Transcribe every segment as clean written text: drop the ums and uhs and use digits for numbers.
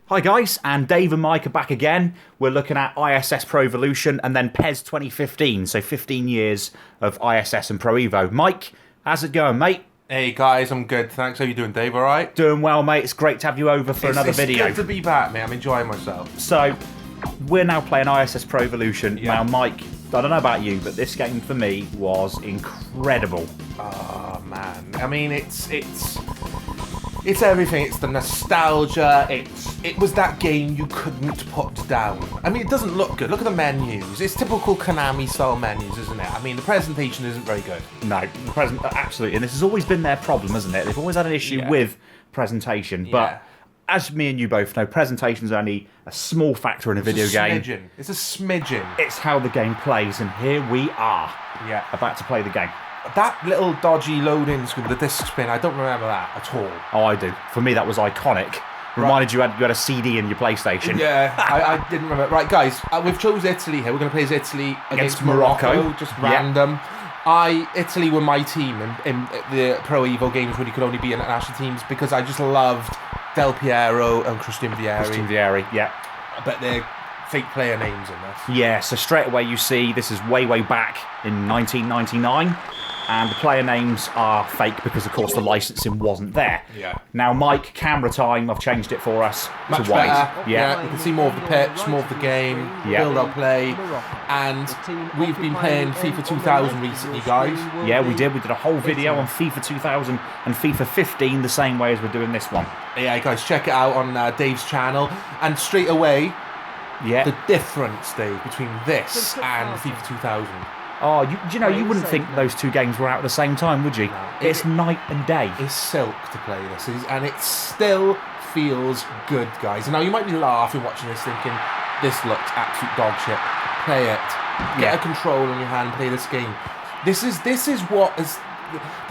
Hi guys, and Dave and Mike are back again. We're looking at ISS Pro Evolution and then PES 2015, so 15 years of ISS and Pro Evo. Mike, how's it going, mate? Hey guys, I'm good. Thanks. How you doing, Dave? All right? Doing well, mate. It's great to have you over for another video. It's good to be back, mate. I'm enjoying myself. So, we're now playing ISS Pro Evolution. Yeah. Now, Mike, I don't know about you, but this game for me was incredible. Oh man. I mean, it's everything. It's the nostalgia. It was that game you couldn't put down. I mean, it doesn't look good. Look at the menus. It's typical Konami style menus, isn't it? I mean, the presentation isn't very good. No, absolutely. And this has always been their problem, isn't it? They've always had an issue with presentation. But as me and you both know, presentation's only a small factor in a video game. It's a smidgen. It's how the game plays, and here we are. Yeah. About to play the game. That little dodgy loading screen with the disc spin, I don't remember that at all. Oh, I do. For me, that was iconic. Reminded you had a CD in your PlayStation. Yeah, I didn't remember. Right, guys, we've chose Italy here. We're going to play as Italy against Morocco. Just random. Italy were my team in the Pro Evo games when you could only be in national teams because I just loved Del Piero and Christian Vieri. Yeah. But they're fake player names in this. Yeah, so straight away you see this is way back in 1999. And the player names are fake because, of course, the licensing wasn't there. Yeah. Now, Mike, camera time, I've changed it for us Much to white. better. Yeah, you can see more of the pitch, more of the game, build our play. And we've been playing FIFA 2000 recently, guys. Yeah, we did. We did a whole video on FIFA 2000 and FIFA 15 the same way as we're doing this one. Yeah, guys, check it out on Dave's channel. And straight away, the difference, Dave, between this and FIFA 2000. Oh, you wouldn't think those two games were out at the same time, would you? No. It's night and day. It's silk to play this, and it still feels good, guys. And now you might be laughing watching this, thinking this looks absolute dog shit. Play it. Get a control in your hand. Play this game. This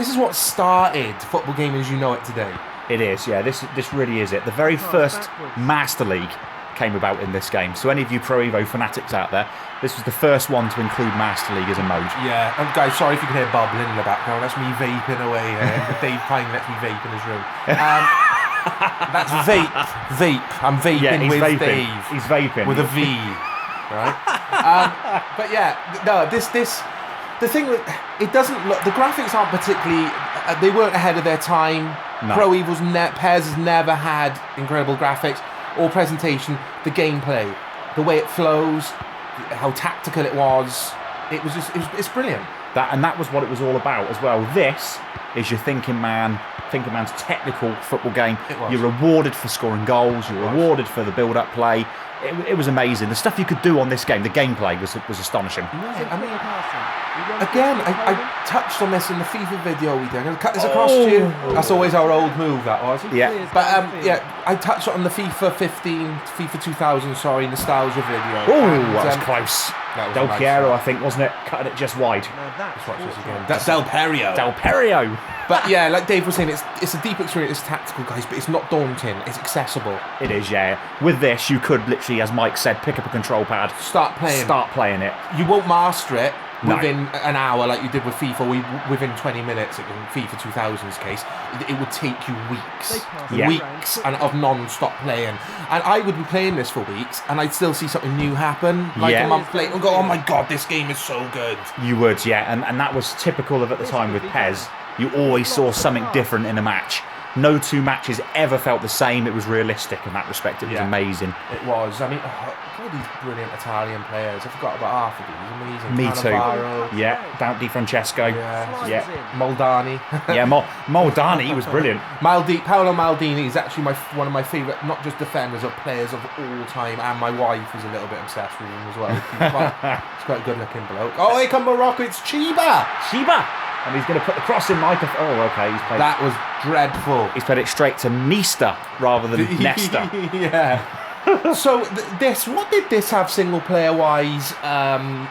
is what started football gaming as you know it today. It is, yeah. This really is it. The very first Master League came about in this game. So any of you Pro Evo fanatics out there, this was the first one to include Master League as a mode. Yeah, and guys, sorry if you can hear bubbling in the background. That's me vaping away here. Dave Pine lets me vape in his room. That's vape. I'm vaping with vaping. Dave. He's vaping. With a V. Right? But yeah, no, the thing with it doesn't look, the graphics aren't particularly, they weren't ahead of their time. No. Pro Evo's PES has never had incredible graphics or presentation. The gameplay, the way it flows, how tactical it was, it's brilliant. That was what it was all about as well. This is your thinking man's technical football game. You're rewarded for scoring goals. You're rewarded for the build-up play. It was amazing. The stuff you could do on this game, the gameplay was astonishing. Yeah, I mean, again, I touched on this in the FIFA video we did. I'm going to cut this across to you. That's always our old move, that was. Yeah. But I touched on the FIFA 15, FIFA 2000, sorry, nostalgia video. Oh, that was close. Del nice Piero, I think, wasn't it? Cutting it just wide. Let's watch this again. That's Del Piero. Del Piero. But yeah, like Dave was saying, it's a deep experience, it's tactical, guys, but it's not daunting, it's accessible. It is, yeah. With this, you could literally, as Mike said, pick up a control pad. Start playing it. You won't master it within an hour like you did with FIFA, within 20 minutes in FIFA 2000's case. It would take you weeks of non-stop playing. And I would be playing this for weeks and I'd still see something new happen like a month later and go, oh my god, this game is so good. You would, yeah, and that was typical of at the time with PES. You always saw something different in a match. No two matches ever felt the same. It was realistic in that respect. It was amazing. It was. I mean, all these brilliant Italian players. I forgot about half of these. Amazing. Me Cannavaro. too. Yeah, Di Francesco. Yeah. Moldani. Yeah, Moldani, he was brilliant. Paolo Maldini is actually one of my favourite, not just defenders, of players of all time. And my wife is a little bit obsessed with him as well. He's quite a good looking bloke. Oh, here come Morocco. It's Chiba. And he's going to put the cross in, Mike. Oh, okay. He's played. That was dreadful. He's played it straight to Nesta rather than Nesta. Yeah. So what did this have single player wise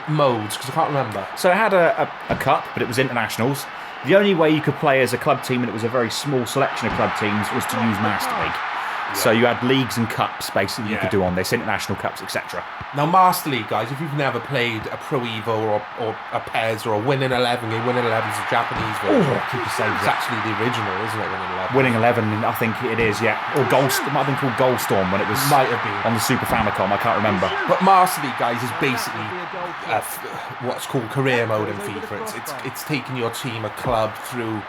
modes? Because I can't remember. So it had a cup, but it was internationals. The only way you could play as a club team, and it was a very small selection of club teams, was to use Master League. So you had leagues and cups, basically, you could do on this, international cups, etc. Now, Master League, guys, if you've never played a Pro Evo or a PES or a Winning 11 game, Winning 11 is a Japanese version. It's actually the original, isn't it, Winning 11? Winning 11, I think it is, yeah. Or it might have been called Goldstorm when it was on the Super Famicom, I can't remember. But Master League, guys, is basically what's called career mode in FIFA. It's taking your team, a club, through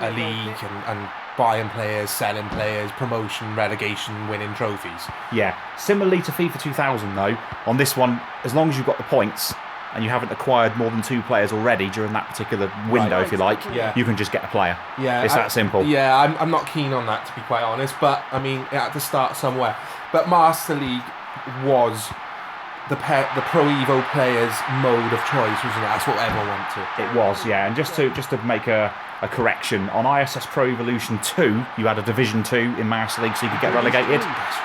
a league and buying players, selling players, promotion, relegation, winning trophies. Yeah. Similarly to FIFA 2000, though, on this one, as long as you've got the points and you haven't acquired more than 2 players already during that particular window, if you like, you can just get a player. Yeah, it's that simple. Yeah, I'm not keen on that, to be quite honest, but, I mean, it had to start somewhere. But Master League was the Pro Evo players' mode of choice, wasn't it? That's what everyone went to. It was, yeah. And just to make a correction, on ISS Pro Evolution 2, you had a Division 2 in Master League, so you could get relegated.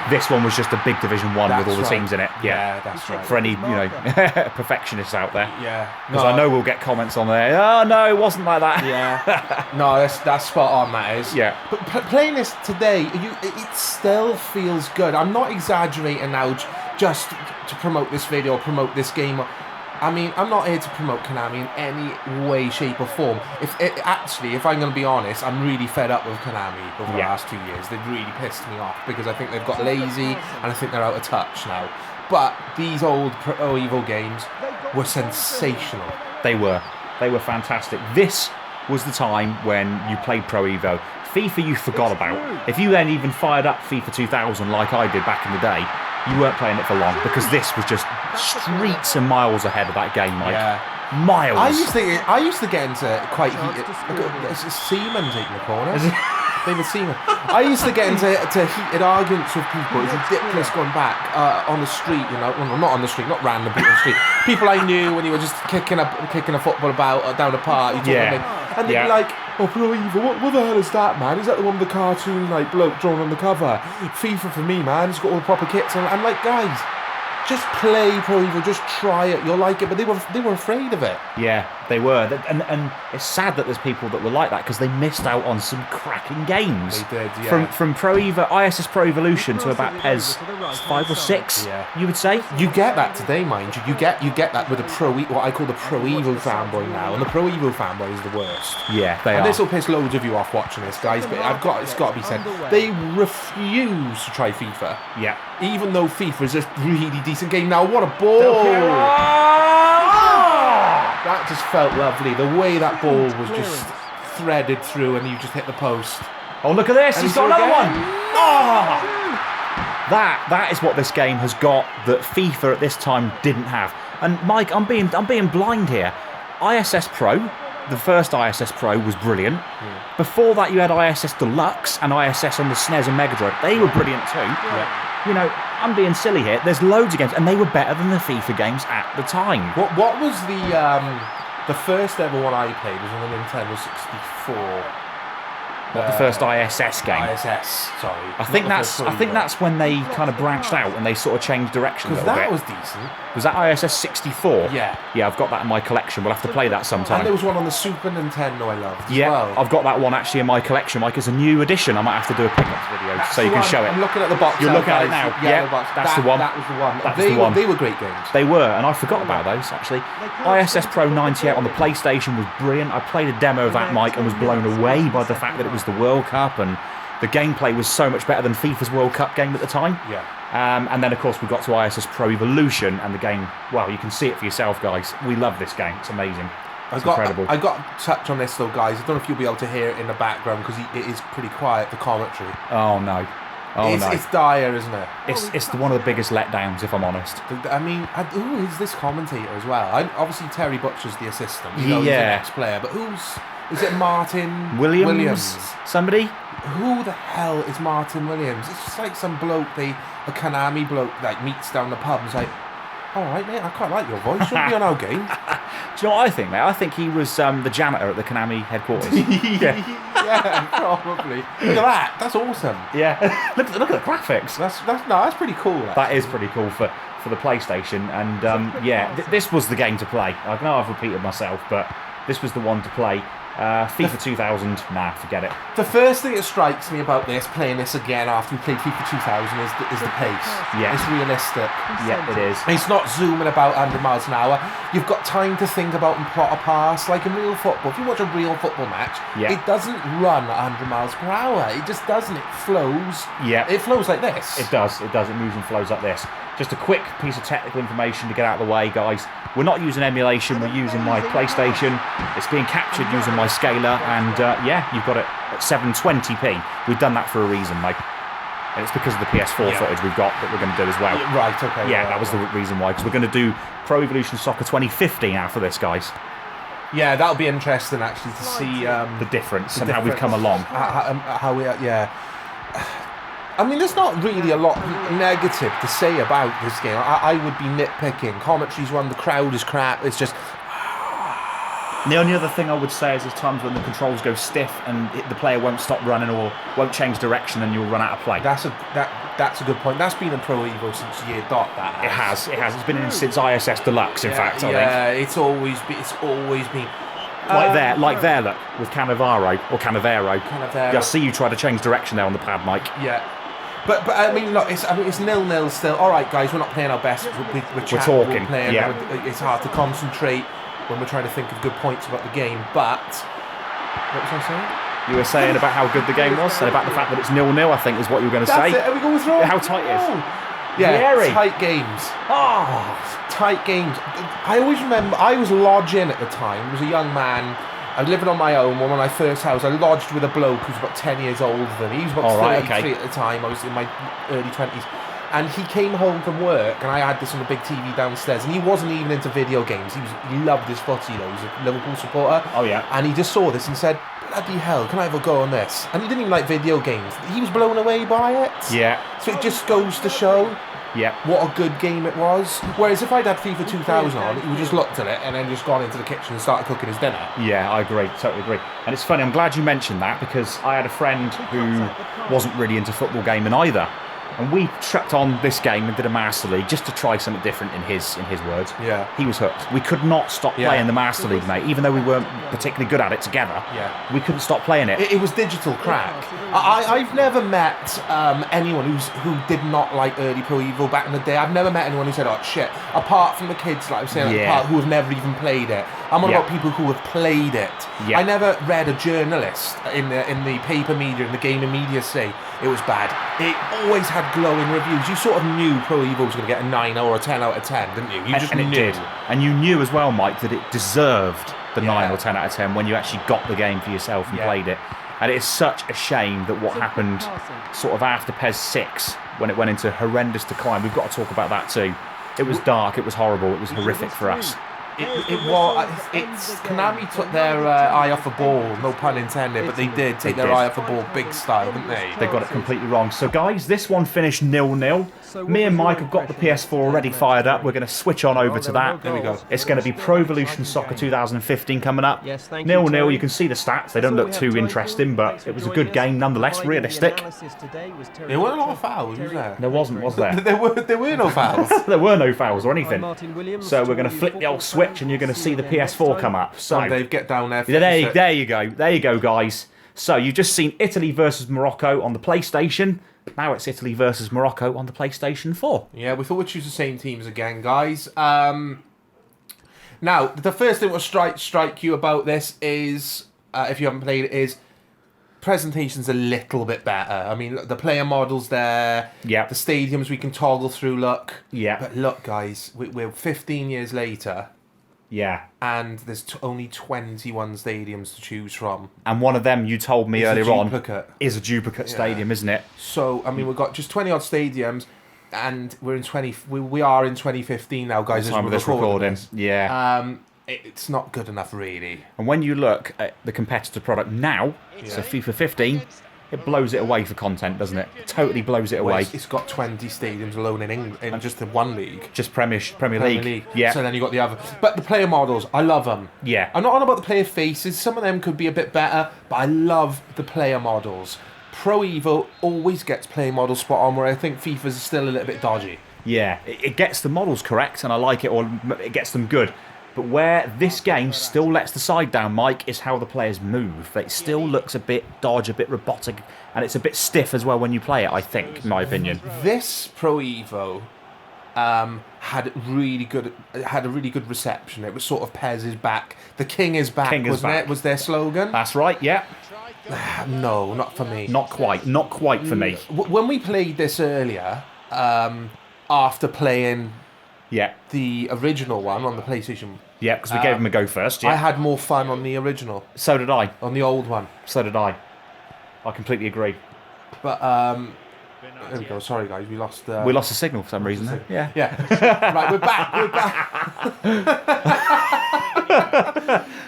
This one was just a big Division 1 with all the teams in it. Yeah, that's right. For any perfectionists out there. Yeah. Because I know we'll get comments on there. Oh no, it wasn't like that. Yeah. No, that's spot on. That is. Yeah. But playing this today, it still feels good. I'm not exaggerating now, just to promote this video, promote this game. I mean, I'm not here to promote Konami in any way, shape or form. If I'm going to be honest, I'm really fed up with Konami over the last 2 years. They've really pissed me off because I think they've got lazy and I think they're out of touch now. But these old Pro Evo games were sensational. They were fantastic. This was the time when you played Pro Evo. FIFA you forgot about. If you then even fired up FIFA 2000 like I did back in the day, you weren't playing it for long because this was just streets and miles ahead of that game, Mike. Yeah. Miles. I used to get into quite heated. It's Seaman taking the corner. David Seaman. I used to get into heated arguments with people. It's ridiculous going back on the street, you know. Well, not on the street, not random people on the street. People I knew when you were just kicking a football about down a park. And they'd be like, "Oh, Pro Evo, what the hell is that, man? Is that the one with the cartoon like bloke drawn on the cover? FIFA for me, man. It's got all the proper kits." And I'm like, guys, just play Pro Evo, just try it. You'll like it. But they were afraid of it. Yeah, they were. And it's sad that there's people that were like that because they missed out on some cracking games. They did, yeah. From Pro Evo, ISS Pro Evolution to about PES 5 or 6, you would say. You get that today, mind you. You get that with what I call the Pro Evo fanboy now, and the Pro Evo fanboy is the worst. Yeah, they are. And this will piss loads of you off watching this, guys. But it's got to be said, they refuse to try FIFA. Yeah. Even though FIFA is a really decent game. Now, what a ball! That just felt lovely. The way that ball was just threaded through and you just hit the post. Oh, look at this. He's got another one. Oh! That is what this game has got that FIFA at this time didn't have. And Mike, I'm being blind here. ISS Pro, the first ISS Pro was brilliant. Before that you had ISS Deluxe and ISS on the SNES and Mega Drive. They were brilliant too. You know, I'm being silly here. There's loads of games, and they were better than the FIFA games at the time. What was the first ever one I played was on the Nintendo 64. What, the first ISS game? ISS, sorry. I think that's when they kind of branched out and they sort of changed direction a little bit. Because that was decent. Was that ISS 64? Yeah. Yeah, I've got that in my collection. We'll have to play that sometime. And there was one on the Super Nintendo I loved as well. Yeah, I've got that one actually in my collection, Mike. It's a new edition. I might have to do a pickups video so you can show it. I'm looking at the box. You're looking at it now. Yeah, that's the one. That was the one. That's the one. They were great games. They were, and I forgot about those actually. ISS Pro 98 on the PlayStation was brilliant. I played a demo of that, Mike, and was blown away by the fact that it was the World Cup and the gameplay was so much better than FIFA's World Cup game at the time. Yeah. And then, of course, we got to ISS Pro Evolution, and the game, well, you can see it for yourself, guys. We love this game. It's amazing. It's incredible. I got to touch on this, though, guys. I don't know if you'll be able to hear it in the background, because it is pretty quiet, the commentary. Oh, no. It's dire, isn't it? It's one of the biggest letdowns, if I'm honest. I mean, who is this commentator as well? Obviously, Terry Butcher's the assistant. You know, he's the next player, but is it Martin Williams? Somebody? Who the hell is Martin Williams? It's just like some bloke, a Konami bloke, like meets down the pub and is like, all right, mate, I quite like your voice. Shouldn't be on our game. Do you know what I think, mate? I think he was the janitor at the Konami headquarters. Yeah, probably. Look at that. That's awesome. Yeah. look at the graphics. That's pretty cool. Actually. That is pretty cool for the PlayStation. And this was the game to play. I know I've repeated myself, but this was the one to play. FIFA 2000, nah, forget it. The first thing that strikes me about this, playing this again after we played FIFA 2000, is the pace. Yeah. It's realistic. Yeah, it is. It's not zooming about 100 miles an hour. You've got time to think about and plot a pass. Like in real football, if you watch a real football match, it doesn't run 100 miles per hour. It just doesn't. It flows. Yeah. It flows like this. It does. It does. It moves and flows like this. Just a quick piece of technical information to get out of the way, guys. We're not using emulation. We're using my PlayStation. It's being captured using my scaler, and yeah, you've got it at 720p. We've done that for a reason, mate. And it's because of the PS4 footage we've got that we're going to do as well. Right, okay. Yeah, that was the reason why, because we're going to do Pro Evolution Soccer 2015 after this, guys. Yeah, that'll be interesting, actually, to see the difference and how we've come along. How we, yeah. I mean, there's not really a lot negative to say about this game. I would be nitpicking. Commentary's one, the crowd is crap. It's just... The only other thing I would say is there's times when the controls go stiff and the player won't stop running or won't change direction and you'll run out of play. That's a good point. That's been in Pro Evo since year dot. It has. It's been in since ISS Deluxe, in fact, I think. Yeah, it's always been... Like there, look, with Cannavaro. I see you try to change direction there on the pad, Mike. Yeah. But I mean, look, it's 0-0 still. All right, guys, we're not playing our best. We're talking. We're playing. Yeah. It's hard to concentrate when we're trying to think of good points about the game. But what was I saying? You were saying about how good the game was, and about the fact that it's 0-0. I think is what you were going to say. That's it. Are we going through? How tight it is. Yeah, tight games. Tight games. I always remember. I was lodged in at the time. I was a young man. I was living on my own. When my first house, I lodged with a bloke who was about 10 years older than me. He was about 33 at the time. I was in my early 20s. And he came home from work, and I had this on the big TV downstairs, and he wasn't even into video games. He loved his footy, though. He was a Liverpool supporter. Oh, yeah. And he just saw this and said, bloody hell, can I have a go on this? And he didn't even like video games. He was blown away by it. Yeah. So it just goes to show what a good game it was. Whereas if I'd had FIFA 2000 on, he would just looked at it and then just gone into the kitchen and started cooking his dinner. Yeah, I agree. Totally agree. And it's funny, I'm glad you mentioned that, because I had a friend who wasn't really into football gaming either. And we chucked on this game and did a Master League just to try something different in his words. Yeah. He was hooked. We could not stop playing the Master League, mate, even though we weren't particularly good at it together. Yeah. We couldn't stop playing it. It was digital crack. I've never met anyone who did not like early Pro Evo back in the day. I've never met anyone who said, oh shit, apart from the kids, like I was saying, who have never even played it. I'm on about people who have played it. Yeah. I never read a journalist in the paper media, in the gaming media say it was bad. It always had glowing reviews. You sort of knew Pro Evo was going to get a 9 or a 10 out of 10, didn't you? You just knew. It did. And you knew as well, Mike, that it deserved the 9 or 10 out of 10 when you actually got the game for yourself and played it. And it is such a shame that what happened sort of after PES 6, when it went into horrendous decline, we've got to talk about that too. It was dark, it was horrible, it was horrific for us. Konami took their eye off the ball, no pun intended, but they did take their eye off the ball big style, didn't they? They got it completely wrong. So guys, this one finished 0-0. Me and Mike have got the PS4 already fired up. We're going to switch on over to that. There we go. It's going to be Pro Evolution Soccer 2015 coming up. 0-0. You can see the stats. They don't look too interesting, but it was a good game nonetheless. Realistic. There weren't a lot of fouls, was there? There wasn't, was there? There were no fouls. There were no fouls or anything. So we're going to flip the old switch, and you're going to see the PS4 come up. So Dave, get down there. There you go. There you go, guys. So you've just seen Italy versus Morocco on the PlayStation. Now it's Italy versus Morocco on the PlayStation 4. Yeah, we thought we'd choose the same teams again, guys. Now, the first thing that will strike you about this is, if you haven't played it, is presentation's a little bit better. I mean, the player models there. Yeah. The stadiums we can toggle through, look. Yeah. But look, guys, we're 15 years later. Yeah. And there's only 21 stadiums to choose from. And one of them, you told me earlier on, is a duplicate Yeah. stadium, isn't it? So, I mean, we've got just 20 odd stadiums, and we're in we are in 2015 now, guys. Time of this recording. Yeah. It's not good enough, really. And when you look at the competitor product now, so FIFA 15, it blows it away for content, doesn't it? It totally blows it away. It's got 20 stadiums alone in England, in just the one league. Just Premier League. Yeah. So then you got the other. But the player models, I love them. Yeah. I'm not on about the player faces. Some of them could be a bit better, but I love the player models. Pro Evo always gets player models spot on, where I think FIFA's still a little bit dodgy. Yeah. It gets the models correct, and I like it, or it gets them good. But where this game still lets the side down, Mike, is how the players move. It still looks a bit dodge, a bit robotic, and it's a bit stiff as well when you play it, I think, in my opinion. This Pro Evo had a really good reception. It was sort of Pez is back. The king is back, wasn't it? Was their slogan? That's right, yeah. No, not for me. Not quite for me. When we played this earlier, after playing the original one on the PlayStation. Yeah, because we gave him a go first. Yeah. I had more fun on the original. So did I. On the old one. So did I. I completely agree. But there we go. Sorry, guys, we lost. We lost the signal for some reason. There. Yeah. Yeah. Right, we're back.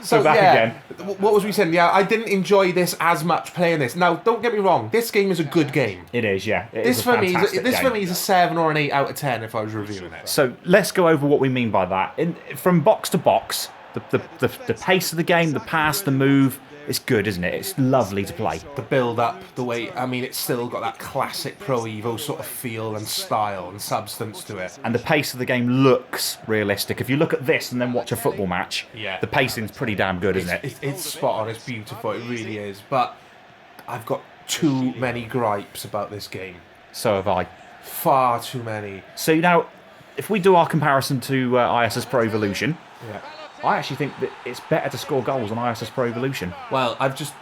So we're back again. What was we saying? Yeah, I didn't enjoy this as much playing this. Now, don't get me wrong. This game is a good game. It is, yeah. This for me is a 7 or an 8 out of 10 if I was reviewing it. So let's go over what we mean by that. From box to box, the pace of the game, the pass, the move. It's good, isn't it? It's lovely to play. The build-up, the way... I mean, it's still got that classic Pro Evo sort of feel and style and substance to it. And the pace of the game looks realistic. If you look at this and then watch a football match, the pacing's pretty damn good, isn't it? It's spot on. It's beautiful. It really is. But I've got too many gripes about this game. So have I. Far too many. So now, if we do our comparison to ISS Pro Evolution... Yeah. I actually think that it's better to score goals on ISS Pro Evolution. Well, I've just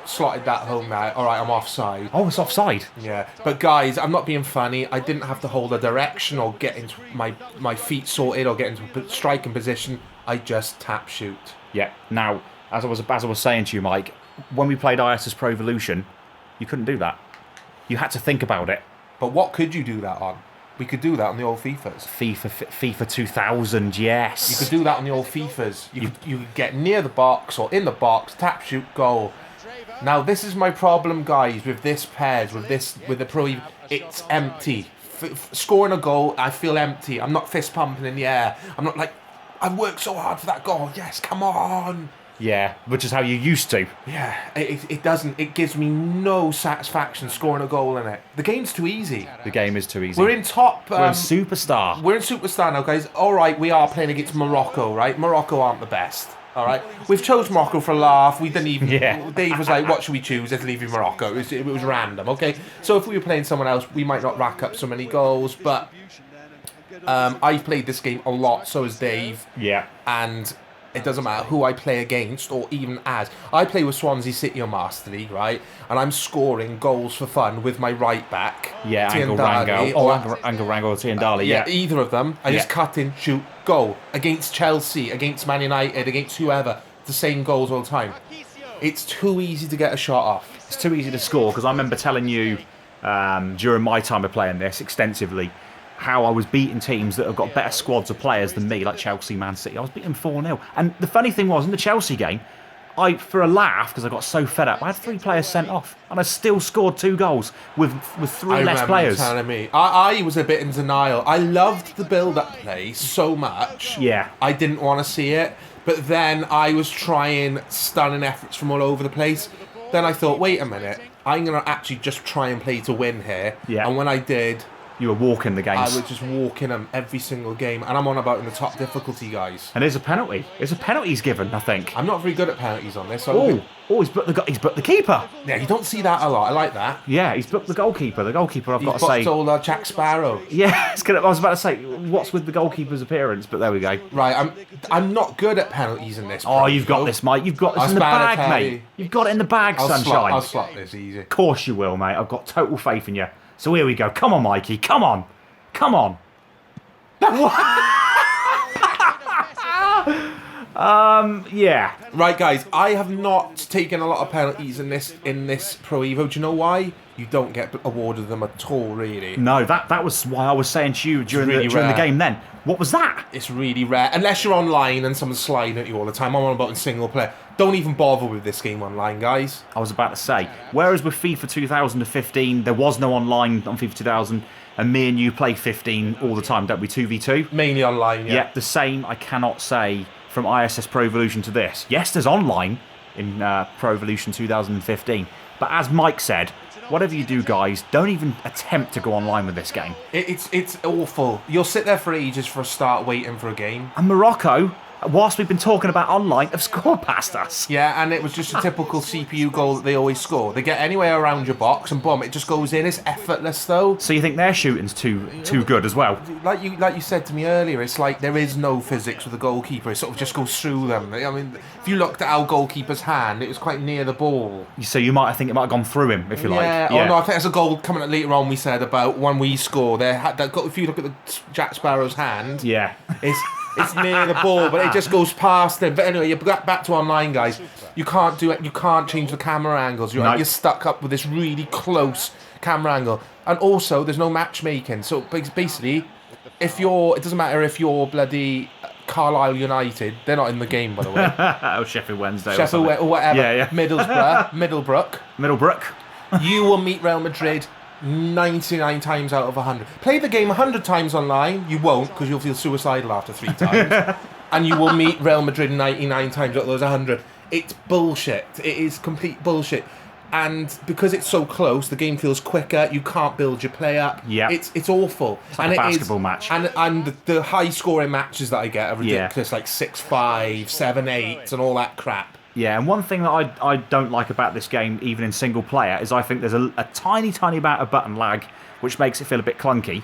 slotted that home now. All right, I'm offside. Oh, it's offside. Yeah, but guys, I'm not being funny. I didn't have to hold a direction or get into my feet sorted or get into a striking position. I just tap shoot. Yeah. Now, as I was saying to you, Mike, when we played ISS Pro Evolution, you couldn't do that. You had to think about it. But what could you do that on? We could do that on the old FIFAs. FIFA 2000, yes. You could do that on the old FIFAs. You could get near the box or in the box, tap, shoot, goal. Now this is my problem, guys, with this PES, with the Pro. It's empty. Scoring a goal, I feel empty. I'm not fist pumping in the air. I'm not like, I've worked so hard for that goal. Yes, come on. Yeah, which is how you used to. Yeah, it doesn't. It gives me no satisfaction scoring a goal in it. The game's too easy. The game is too easy. We're in top. We're in Superstar. We're in Superstar now, guys. All right, we are playing against Morocco, right? Morocco aren't the best. All right, we've chose Morocco for a laugh. We didn't even. Yeah. Dave was like, "What should we choose?" Let's leave in Morocco. It was random. Okay, so if we were playing someone else, we might not rack up so many goals. But I've played this game a lot. So has Dave. Yeah. And it doesn't matter who I play against or even as. I play with Swansea City on Master League, right? And I'm scoring goals for fun with my right back. Yeah, Angle Rango. Angle Rango or Tiandali, yeah. Either of them. I just cut in, shoot, goal. Against Chelsea, against Man United, against whoever. The same goals all the time. It's too easy to get a shot off. It's too easy to score, because I remember telling you during my time of playing this extensively how I was beating teams that have got better squads of players than me, like Chelsea, Man City. I was beating 4-0. And the funny thing was, in the Chelsea game, for a laugh, because I got so fed up, I had 3 players sent off, and I still scored 2 goals with 3 less players. You telling me. I was a bit in denial. I loved the build-up play so much. Yeah. I didn't want to see it, but then I was trying stunning efforts from all over the place. Then I thought, wait a minute, I'm going to actually just try and play to win here. Yeah. And when I did, you were walking the games. I was just walking them every single game, and I'm on about in the top difficulty, guys. And there's a penalty. There's a penalty he's given, I think. I'm not very good at penalties on this. So he's booked the keeper. Yeah, you don't see that a lot. I like that. Yeah, he's booked the goalkeeper. The goalkeeper, I've got to say. He's booked old Jack Sparrow. Yeah, I was about to say, what's with the goalkeeper's appearance? But there we go. Right, I'm not good at penalties in this. Oh, you've got this, mate. You've got this in the bag, mate. You've got it in the bag, sunshine. I'll slot this easy. Of course you will, mate. I've got total faith in you. So here we go. Come on, Mikey. Come on. Come on. Yeah. Right, guys. I have not taken a lot of penalties in this Pro Evo. Do you know why? You don't get awarded them at all, really. No, that was why I was saying to you during the game then. What was that? It's really rare. Unless you're online and someone's sliding at you all the time. I'm on about in single player. Don't even bother with this game online, guys. I was about to say. Whereas with FIFA 2015, there was no online on FIFA 2000, and me and you play 15 all the time, don't we? 2v2? Mainly online, yeah. Yeah, the same I cannot say from ISS Pro Evolution to this. Yes, there's online in Pro Evolution 2015, but as Mike said, whatever you do, guys, don't even attempt to go online with this game. It's awful. You'll sit there for ages for a start waiting for a game. And Morocco, whilst we've been talking about online, have scored past us. Yeah, and it was just a typical CPU goal that they always score. They get anywhere around your box and boom, it just goes in. It's effortless though. So you think their shooting's too good as well? Like you said to me earlier, it's like there is no physics with the goalkeeper. It sort of just goes through them. I mean, if you looked at our goalkeeper's hand, it was quite near the ball. So you might think it might have gone through him, if you like. Yeah. Oh no, I think there's a goal coming up later on. We said about when we score. If you look at the Jack Sparrow's hand, yeah, it's near the ball, but it just goes past him. But anyway, you're back to online, guys. You can't do it. You can't change the camera angles. You're stuck up with this really close camera angle, and also there's no matchmaking. So basically, it doesn't matter if you're bloody Carlisle United. They're not in the game, by the way. Oh, Sheffield Wednesday, or whatever. Yeah. Middlesbrough. You will meet Real Madrid 99 times out of 100. Play the game 100 times online, you won't, because you'll feel suicidal after 3 times. And you will meet Real Madrid 99 times out of those 100. It's bullshit. It is complete bullshit. And because it's so close, the game feels quicker. You can't build your play up. Yeah, it's awful. It's like a basketball match. And the high scoring matches that I get are ridiculous, like 6-5, 7-8, and all that crap. Yeah, and one thing that I don't like about this game, even in single player, is I think there's a tiny amount of button lag, which makes it feel a bit clunky.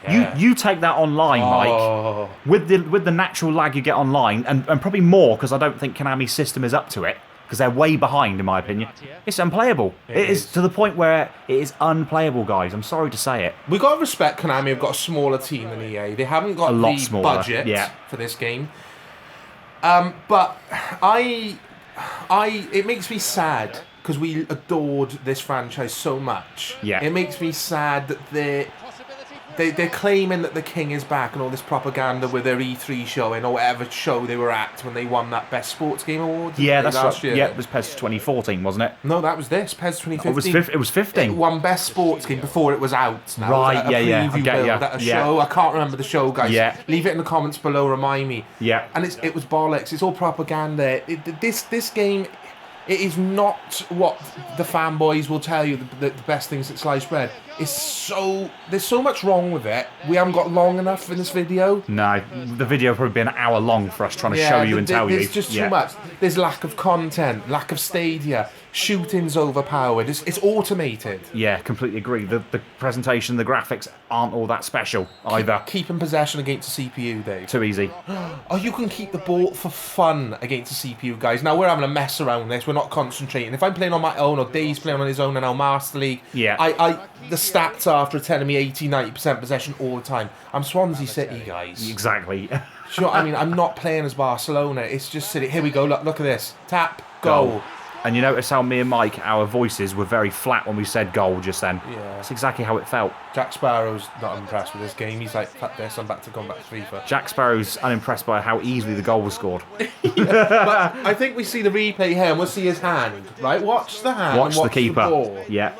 Yeah. You take that online, Mike, with the natural lag you get online, and probably more, because I don't think Konami's system is up to it, because they're way behind, in my opinion. It's unplayable. It is to the point where it is unplayable, guys. I'm sorry to say it. We've got to respect Konami. Have got a smaller team than EA. They haven't got the budget for this game. But it makes me sad because we adored this franchise so much. Yeah. It makes me sad that they're claiming that the King is back and all this propaganda with their E3 showing or whatever show they were at when they won that Best Sports Game Award. Yeah, that's last year. Yeah, it was PES 2014, wasn't it? No, that was this PES 2015. It was 15. It won Best Sports Game before it was out. Now. Right, It was yeah. preview build at a show. I can't remember the show, guys. Yeah. Leave it in the comments below. Remind me. Yeah. And it was bollocks. It's all propaganda. This game. It is not what the fanboys will tell you, the best thing since sliced bread. There's so much wrong with it. We haven't got long enough in this video. No, the video will probably be an hour long for us trying to show you and tell you. There's just too much. There's lack of content, lack of stadia, shooting's overpowered. It's automated. Yeah, completely agree. The presentation, the graphics aren't all that special either. Keeping possession against the CPU, Dave. Too easy. Oh, you can keep the ball for fun against the CPU, guys. Now, we're having a mess around this. We're not concentrating. If I'm playing on my own or Dave's playing on his own in our Master League, the stats are telling me 80-90% possession all the time. I'm Swansea City, guys. Exactly. Do you know what I mean? I'm not playing as Barcelona. It's just City. Here we go. Look at this. Tap, goal. And you notice how me and Mike, our voices were very flat when we said goal just then. Yeah. That's exactly how it felt. Jack Sparrow's not impressed with this game. He's like, fuck this, I'm going back to FIFA. Jack Sparrow's unimpressed by how easily the goal was scored. But I think we see the replay here and we'll see his hand, right? Watch the hand. Watch the keeper. The ball. Yeah.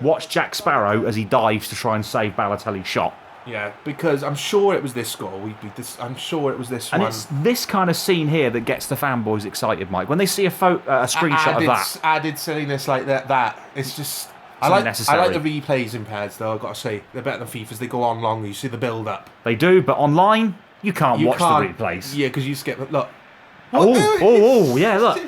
Watch Jack Sparrow as he dives to try and save Balotelli's shot. Yeah, because I'm sure it was this goal. I'm sure it was this one. And it's this kind of scene here that gets the fanboys excited, Mike. When they see a screenshot of that. Added silliness like that. It's just... I like the replays in PES, though, I've got to say. They're better than FIFA's. They go on longer. You see the build-up. They do, but online, you can't watch the replays. Yeah, because you skip... Look. Yeah, look.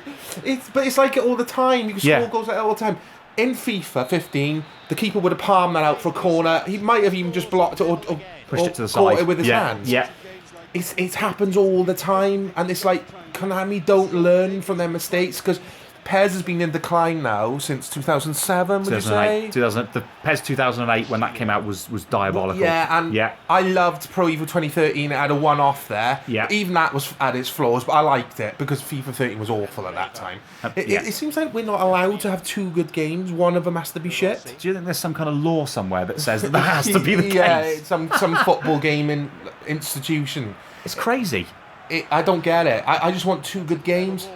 But it's like it all the time. You can score goals like that all the time. In FIFA 15, the keeper would have palmed that out for a corner. He might have even just blocked it or pushed it to the caught side. It with his hands. Yeah. It happens all the time, and it's like Konami don't learn from their mistakes because PES has been in decline now since 2007, would you say? The PES 2008, when that came out, was diabolical. Yeah, and I loved Pro Evo 2013. It had a one-off there. Yeah. Even that had its flaws, but I liked it because FIFA 13 was awful at that time. It seems like we're not allowed to have 2 good games. One of them has to be shit. Do you think there's some kind of law somewhere that says that has to be the case? Yeah, some football gaming institution. It's crazy. I don't get it. I just want 2 good games.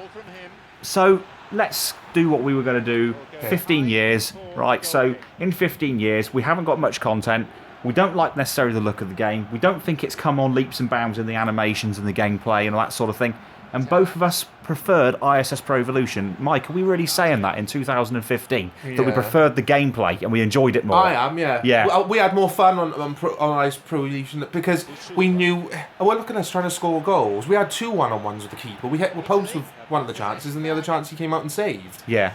So... let's do what we were going to do. 15 years, right? So in 15 years, we haven't got much content. We don't like necessarily the look of the game. We don't think it's come on leaps and bounds in the animations and the gameplay and all that sort of thing. And both of us preferred ISS Pro Evolution. Mike, are we really saying that in 2015? That we preferred the gameplay and we enjoyed it more? I am, yeah. Yeah. We had more fun on ISS Pro Evolution because we knew... Well, look at us trying to score goals. We had 2 one-on-ones with the keeper. We were post with one of the chances and the other chance he came out and saved. Yeah.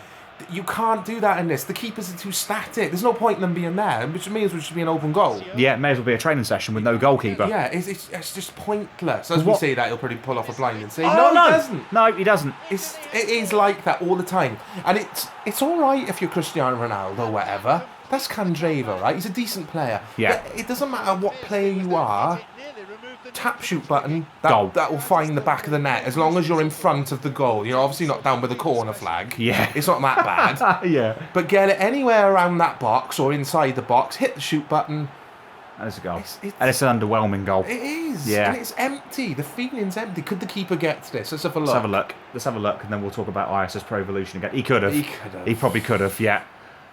You can't do that in this. The keepers are too static. There's no point in them being there, which means it should be an open goal. Yeah, it may as well be a training session with no goalkeeper. Yeah, it's just pointless. As we say that, he'll probably pull off a blinding save. Oh, No, he doesn't. No, he doesn't. It is like that all the time. And it's all right if you're Cristiano Ronaldo or whatever. That's Candreva, right? He's a decent player. Yeah. It doesn't matter what player you are. Tap shoot button, Goal. that will find the back of the net as long as you're in front of the goal. You're obviously not down with the corner flag. Yeah. It's not that bad. Yeah. But get it anywhere around that box or inside the box, hit the shoot button. And it's a goal. And it's an underwhelming goal. It is. Yeah. And it's empty. The feeling's empty. Could the keeper get to this? Let's have a look. Let's have a look, and then we'll talk about ISS Pro Evolution again. He could have. He probably could have, yeah.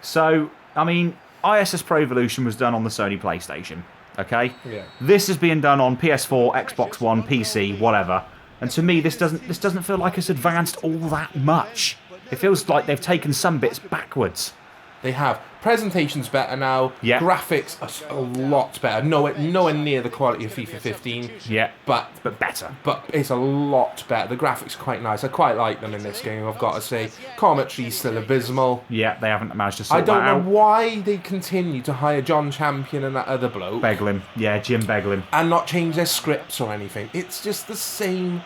So, I mean, ISS Pro Evolution was done on the Sony PlayStation. Okay? Yeah. This is being done on PS4, Xbox One, PC, whatever. And to me, this doesn't feel like it's advanced all that much. It feels like they've taken some bits backwards. They have. Presentation's better now. Yeah. Graphics are a lot better. Nowhere near the quality of FIFA 15. Yeah. But better. But it's a lot better. The graphics are quite nice. I quite like them in this game, I've got to say. Commentary's still abysmal. Yeah, they haven't managed to sort I don't that know out. why they continue to hire John Champion and that other bloke. Beglin. Yeah, Jim Beglin. And not change their scripts or anything. It's just the same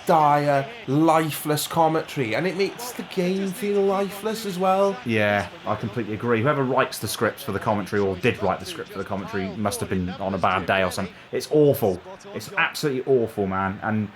dire, lifeless commentary, and it makes the game feel lifeless as well. Yeah, I completely agree. Whoever writes the scripts for the commentary, or did write the script for the commentary, must have been on a bad day or something. It's awful. It's absolutely awful, man. And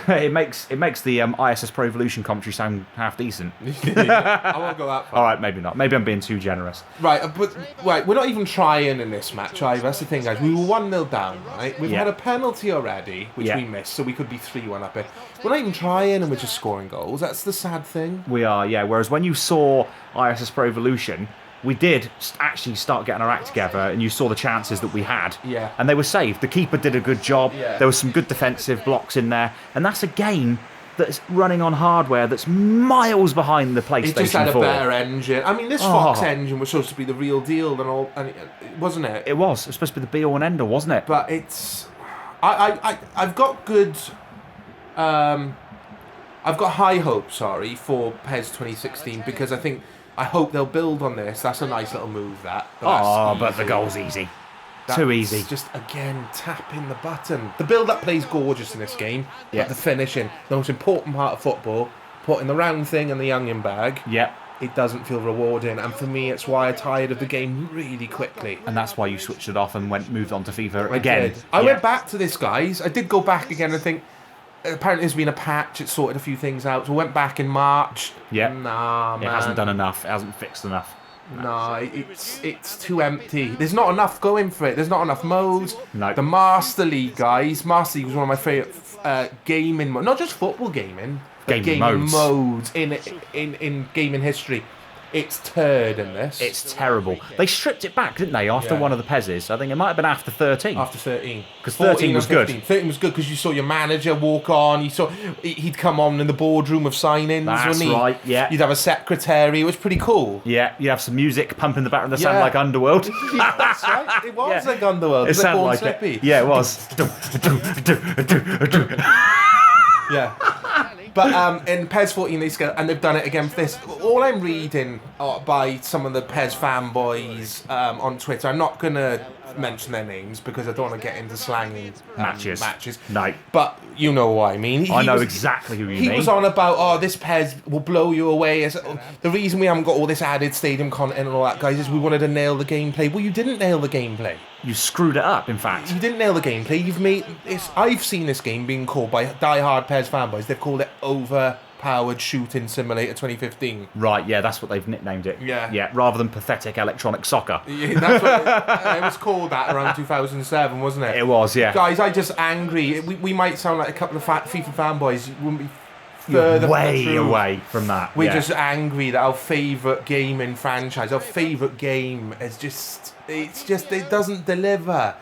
it makes the ISS Pro Evolution commentary sound half decent. I won't go that far. All right, maybe not. Maybe I'm being too generous. Right, but we're not even trying in this match either. That's the thing, guys. We were 1-0 down, right? We've had a penalty already, which we missed, so we could be 3-1 up here. We're not even trying, and we're just scoring goals. That's the sad thing. We are, yeah. Whereas when you saw ISS Pro Evolution, we did actually start getting our act together, and you saw the chances that we had. Yeah. And they were saved. The keeper did a good job. Yeah. There was some good defensive blocks in there. And that's a game that's running on hardware that's miles behind the PlayStation 4. It just had a better engine. I mean, this Fox engine was supposed to be the real deal, and wasn't it? It was. It was supposed to be the be-all and end-all, wasn't it? But it's... I've got good... I've got high hopes, for PES 2016, because I hope they'll build on this. That's a nice little move, that. But the goal's easy. Too easy. Just, again, tapping the button. The build-up play's gorgeous in this game. Yeah. But the finishing, the most important part of football, putting the round thing in the onion bag, Yep. it doesn't feel rewarding. And for me, it's why I tired of the game really quickly. And that's why you switched it off and moved on to FIFA again. I went back to this, guys. I did go back again and think, apparently there's been a patch, it sorted a few things out. So I went back in March. Yep. Nah, man. It hasn't done enough. It hasn't fixed enough. No, it's too empty. There's not enough going for it. There's not enough modes. No. The Master League, guys. Master League was one of my favourite gaming modes. Not just football gaming, but gaming modes in gaming history. It's turd in this. It's terrible. They stripped it back, didn't they, after one of the PESs? I think it might have been after 13. After 13. Because 13 was good. 13 was good because you saw your manager walk on. You saw he'd come on in the boardroom of signings. That's right, yeah. You'd have a secretary. It was pretty cool. Yeah, you have some music pumping in the background that sound like Underworld. That's right. It was like Underworld. It sounded like Slippy? it. Yeah, it was. Yeah. But in PES 14, they've done it again for this. All I'm reading by some of the PES fanboys on Twitter, I'm not going to mention their names because I don't want to get into slanging matches. No. But you know what I mean. I know exactly who you mean. He was on about, this PES will blow you away. The reason we haven't got all this added stadium content and all that, guys, is we wanted to nail the gameplay. Well, you didn't nail the gameplay. You screwed it up, in fact. You didn't nail the gameplay. I've seen this game being called by die-hard PES fanboys. They've called it Overpowered Shooting Simulator 2015. Right, yeah, that's what they've nicknamed it. Yeah. Yeah, rather than Pathetic Electronic Soccer. Yeah, that's what it was called that around 2007, wasn't it? It was, yeah. Guys, I'm just angry. We might sound like a couple of FIFA fanboys. You wouldn't be further way from the truth. away from that. We're just angry that our favourite gaming franchise, our favourite game, is just it doesn't deliver.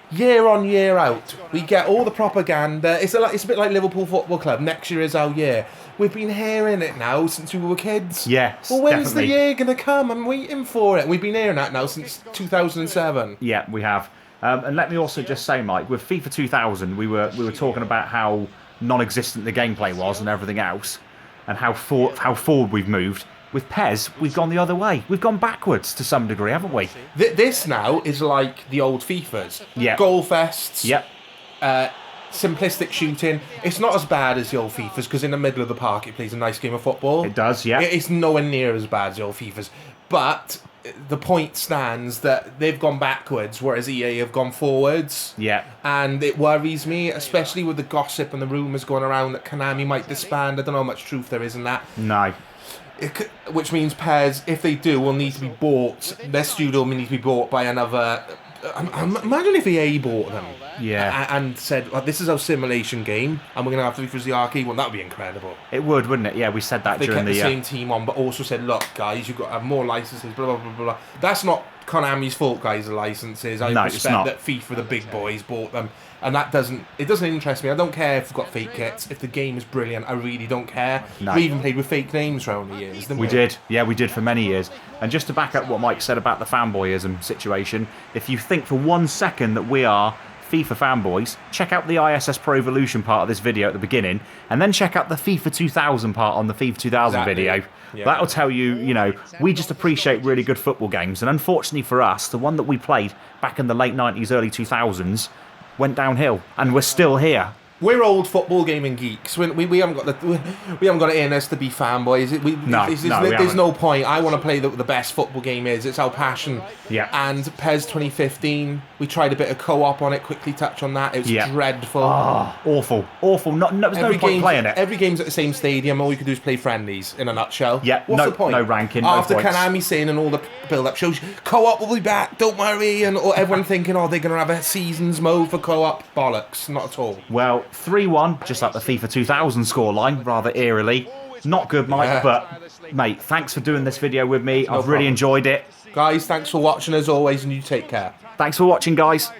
Year on, year out, we get all the propaganda. It's a bit like Liverpool Football Club. Next year is our year. We've been hearing it now since we were kids. Yes, well, when's definitely. the year going to come? I'm waiting for it. We've been hearing that now since 2007. Yeah, we have. And let me also just say, Mike, with FIFA 2000, we were talking about how non-existent the gameplay was and everything else, and how forward we've moved. With PES, we've gone the other way. We've gone backwards to some degree, haven't we? This now is like the old FIFAs. Yeah. Goal fests. Yep. Simplistic shooting. It's not as bad as the old FIFAs because in the middle of the park it plays a nice game of football. It does, yeah. It's nowhere near as bad as the old FIFAs. But the point stands that they've gone backwards, whereas EA have gone forwards. Yeah. And it worries me, especially with the gossip and the rumours going around that Konami might disband. I don't know how much truth there is in that. No. Which means PES, if they do, will need to be bought. Their studio will need to be bought by another. Imagine if EA bought them. Yeah. And said, well, this is our simulation game, and we're going to have to refuse the arcade one. That would be incredible. It would, wouldn't it? Yeah, we said that They during kept the the same team on, but also said, look, guys, you've got to have more licenses, blah, blah, blah, blah. That's not Konami's fault, guys, the licenses. I No, it's respect not. that FIFA, the big boys, bought them. And that doesn't interest me. I don't care if we've got fake kits. If the game is brilliant, I really don't care. No. We even played with fake names around the years, didn't we? We did. Yeah, we did for many years. And just to back up what Mike said about the fanboyism situation, if you think for 1 second that we are FIFA fanboys, check out the ISS Pro Evolution part of this video at the beginning, and then check out the FIFA 2000 part on the FIFA 2000 Exactly. video. Yeah. That'll tell you, we just appreciate really good football games. And unfortunately for us, the one that we played back in the late 90s, early 2000s went downhill, and we're still here. We're old football gaming geeks. We haven't got it in us to be fanboys. There's no point. I want to play the best football game is. It's our passion. Yeah. And PES 2015, we tried a bit of co-op on it. Quickly touch on that. It was dreadful. Oh, awful. There's no point playing it. Every game's at the same stadium. All you can do is play friendlies. In a nutshell. Yeah. What's the point? No ranking. After no points. Konami saying and all the build-up shows, co-op will be back. Don't worry. And everyone thinking, they're going to have a seasons mode for co-op. Bollocks. Not at all. Well, 3-1, just like the FIFA 2000 scoreline, rather eerily. Not good, Mike, but, mate, thanks for doing this video with me. I've really enjoyed it. Guys, thanks for watching as always, and you take care. Thanks for watching, guys.